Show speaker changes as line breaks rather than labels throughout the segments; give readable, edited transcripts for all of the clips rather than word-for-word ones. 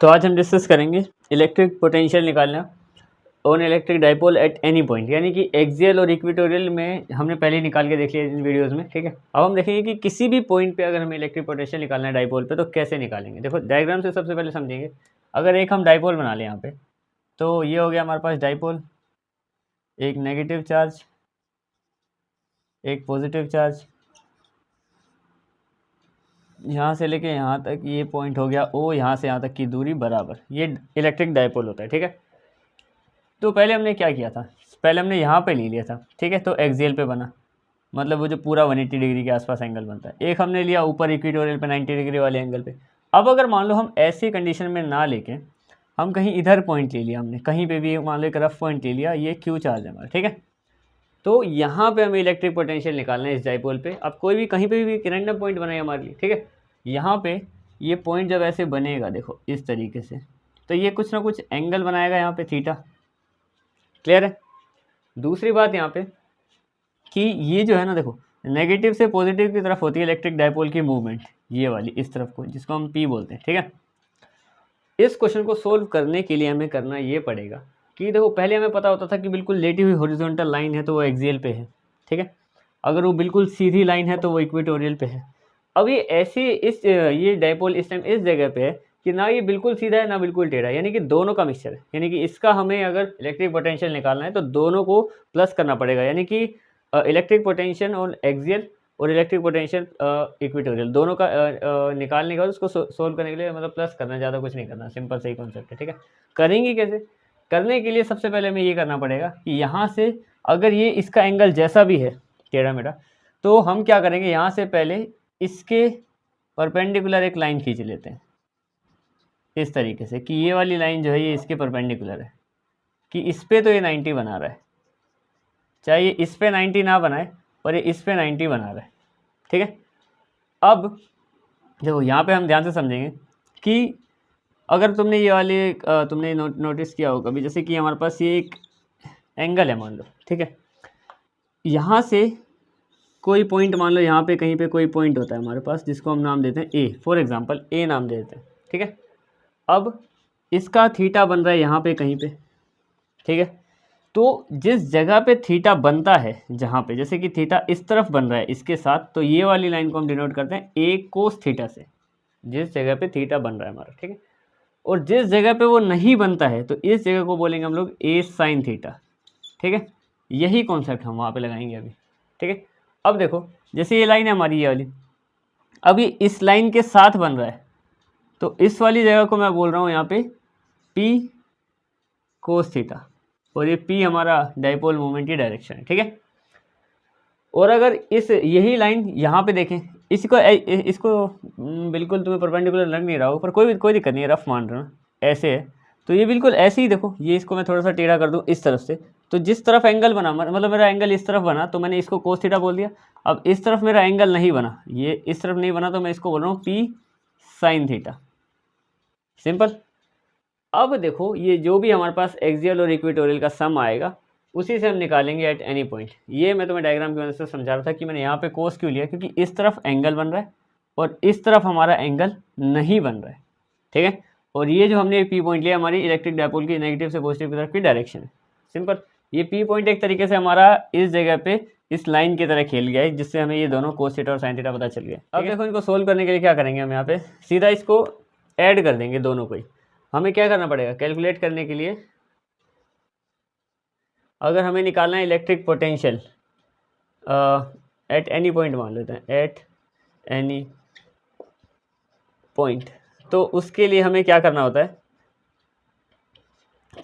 तो आज हम डिस्कस करेंगे इलेक्ट्रिक पोटेंशियल निकालना on electric dipole at any point, यानी कि एक्सियल और इक्वेटोरियल में हमने पहले ही निकाल के देख लिया इन वीडियोस में। ठीक है, अब हम देखेंगे कि किसी भी पॉइंट पे अगर हमें इलेक्ट्रिक पोटेंशियल निकालना है डाइपोल पे तो कैसे निकालेंगे। देखो डायग्राम से सबसे पहले समझेंगे। अगर एक हम डाइपोल बना लें यहाँ पे, तो ये हो गया हमारे पास डाइपोल, एक नेगेटिव चार्ज, एक पॉजिटिव चार्ज, यहाँ से लेके यहाँ तक ये पॉइंट हो गया ओ, यहाँ से यहाँ तक की दूरी बराबर, ये इलेक्ट्रिक डाइपोल होता है। ठीक है, तो पहले हमने क्या किया था, पहले हमने यहाँ पे ले लिया था। ठीक है, तो एक्सियल पे बना, मतलब वो जो पूरा 180 डिग्री के आसपास एंगल बनता है। एक हमने लिया ऊपर इक्वेटोरियल पे 90 डिग्री वाले एंगल पे। अब अगर मान लो हम ऐसी कंडीशन में ना लेके हम कहीं इधर पॉइंट ले लिया, हमने कहीं पे भी मान लो एक रफ पॉइंट ले लिया, ये क्यू चार्ज है हमारा। ठीक है, तो यहाँ पे हमें इलेक्ट्रिक पोटेंशियल निकालना है इस डाइपोल पे। अब कोई भी कहीं पे भी रैंडम पॉइंट बनाए हमारे लिए। ठीक है, यहाँ पे ये पॉइंट जब ऐसे बनेगा, देखो इस तरीके से, तो ये कुछ ना कुछ एंगल बनाएगा यहाँ पे थीटा। क्लियर है। दूसरी बात यहाँ पे कि ये जो है ना, देखो नेगेटिव से पॉजिटिव की तरफ होती है इलेक्ट्रिक डाइपोल की मूवमेंट, ये वाली इस तरफ को, जिसको हम पी बोलते हैं। ठीक है, इस क्वेश्चन को सोल्व करने के लिए हमें करना ये पड़ेगा कि देखो पहले हमें पता होता था कि बिल्कुल लेटी हुई हॉरिजॉन्टल लाइन है तो वो एक्सियल पे है। ठीक है, अगर वो बिल्कुल सीधी लाइन है तो वो इक्वेटोरियल पे है। अब ये ऐसी ये डाइपोल इस टाइम इस जगह पे है कि ना ये बिल्कुल सीधा है ना बिल्कुल टेढ़ा है, यानी कि दोनों का मिक्सचर है। यानी कि इसका हमें अगर इलेक्ट्रिक पोटेंशियल निकालना है तो दोनों को प्लस करना पड़ेगा, यानी कि इलेक्ट्रिक पोटेंशियल और एक्सियल और इलेक्ट्रिक पोटेंशियल इक्वेटोरियल दोनों का निकालने के बाद उसको सोल्व करने के लिए मतलब प्लस करना, ज़्यादा कुछ नहीं करना, सिंपल सही कॉन्सेप्ट है। ठीक है, करेंगे कैसे? करने के लिए सबसे पहले हमें ये करना पड़ेगा कि यहाँ से अगर ये इसका एंगल जैसा भी है टेढ़ा मेढ़ा, तो हम क्या करेंगे, यहाँ से पहले इसके परपेंडिकुलर एक लाइन खींच लेते हैं इस तरीके से कि ये वाली लाइन जो है ये इसके परपेंडिकुलर है, कि इस पे तो ये 90 बना रहा है, चाहे ये इस पे 90 ना बनाए पर ये इस पे 90 बना रहा है। ठीक है, अब देखो यहाँ पे हम ध्यान से समझेंगे कि अगर तुमने ये वाले तुमने नोटिस किया होगा कभी, जैसे कि हमारे पास ये एक एंगल है मान लो। ठीक है, यहाँ से कोई पॉइंट मान लो, यहाँ पे कहीं पे कोई पॉइंट होता है हमारे पास जिसको हम नाम देते हैं ए, फॉर एग्जांपल ए नाम दे देते हैं। ठीक है, अब इसका थीटा बन रहा है यहाँ पे कहीं पे। ठीक है, तो जिस जगह पे थीटा बनता है, जहाँ पे जैसे कि थीटा इस तरफ बन रहा है इसके साथ, तो ये वाली लाइन को हम डिनोट करते हैं ए कोस थीटा से, जिस जगह पे थीटा बन रहा है हमारा। ठीक है, और जिस जगह पे वो नहीं बनता है तो इस जगह को बोलेंगे हम लोग ए साइन थीटा। ठीक है, यही कॉन्सेप्ट हम वहाँ पे लगाएंगे अभी। ठीक है, अब देखो जैसे ये लाइन है हमारी, ये वाली, अब ये इस लाइन के साथ बन रहा है, तो इस वाली जगह को मैं बोल रहा हूँ यहाँ पे पी कोस थीटा, और ये पी हमारा डाइपोल मोमेंट की डायरेक्शन है। ठीक है, और अगर इस यही लाइन यहाँ पे देखें, इसको बिल्कुल तुम्हें परपेंडिकुलर लग नहीं रहा हो, पर कोई दिक्कत नहीं है, रफ मान रहा ऐसे है, तो ये बिल्कुल ऐसे ही देखो, ये इसको मैं थोड़ा सा टेढ़ा कर दूँ इस तरफ से, तो जिस तरफ एंगल बना, मतलब मेरा एंगल इस तरफ बना तो मैंने इसको कोस थीटा बोल दिया। अब इस तरफ मेरा एंगल नहीं बना, ये इस तरफ नहीं बना, तो मैं इसको बोल रहा हूँ पी साइन थीटा। सिंपल। अब देखो ये जो भी हमारे पास एक्सियल और इक्वेटोरियल का सम आएगा उसी से हम निकालेंगे एट एनी पॉइंट। ये मैं तुम्हें डायग्राम की मदद से समझा रहा था कि मैंने यहाँ पे कोस क्यों लिया, क्योंकि इस तरफ एंगल बन रहा है और इस तरफ हमारा एंगल नहीं बन रहा है। ठीक है, और ये जो हमने पी पॉइंट लिया हमारी इलेक्ट्रिक डाइपोल की नेगेटिव से पॉजिटिव की तरफ की डायरेक्शन है। सिंपल। ये पी पॉइंट एक तरीके से हमारा इस जगह पे इस लाइन की तरह खेल गया है, जिससे हमें ये दोनों कोस थीटा और साइन थीटा पता चल गया। अब देखो इनको सोल्व करने के लिए क्या करेंगे, हम यहाँ पे सीधा इसको ऐड कर देंगे दोनों को ही। हमें क्या करना पड़ेगा, कैलकुलेट करने के लिए अगर हमें निकालना है electric potential at any point, मान लेते हैं एट एनी पॉइंट, तो उसके लिए हमें क्या करना होता है,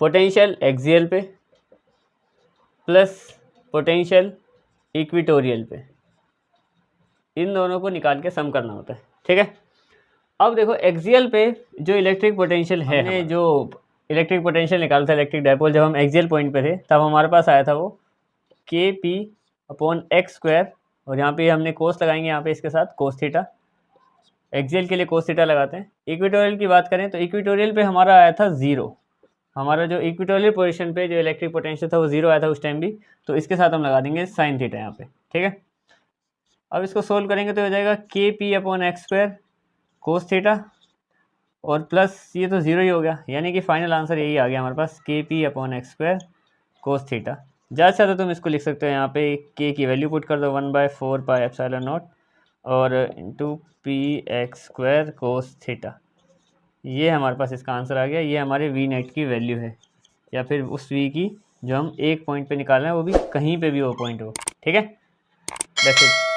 पोटेंशियल एक्सियल पे प्लस पोटेंशियल इक्वेटोरियल पे, इन दोनों को निकाल के सम करना होता है। ठीक है, अब देखो एक्सियल पे जो इलेक्ट्रिक पोटेंशियल है, जो इलेक्ट्रिक पोटेंशियल निकाला था इलेक्ट्रिक डाइपोल, जब हम एक्सियल पॉइंट पे थे तब हमारे पास आया था वो के पी अपॉन एक्स स्क्वायर, और यहाँ पे हमने कोस लगाएंगे, यहाँ पे इसके साथ कोस थीटा, एक्सियल के लिए कोस थीटा लगाते हैं। इक्वेटोरियल की बात करें तो इक्वेटोरियल पे हमारा आया था ज़ीरो, हमारा जो इक्वेटोरियल पोजीशन पे जो इलेक्ट्रिक पोटेंशियल था वो ज़ीरो आया था उस टाइम भी, तो इसके साथ हम लगा देंगे साइन थीटा यहाँ पे। ठीक है, अब इसको सोल्व करेंगे तो हो जाएगा के P upon x square cos theta, और प्लस ये तो ज़ीरो ही हो गया, यानी कि फाइनल आंसर यही आ गया हमारे पास KP/x² cos थीटा। ज़्यादा से ज़्यादा तुम इसको लिख सकते हो यहाँ पे k की वैल्यू पुट कर दो 1/4πε0 और इंटू px² cos थीटा। ये हमारे पास इसका आंसर आ गया। ये हमारे वी नेट की वैल्यू है, या फिर उस वी की जो हम एक पॉइंट पे निकाल रहे हैं, वो भी कहीं पे भी वो पॉइंट हो। ठीक है, दैट्स इट।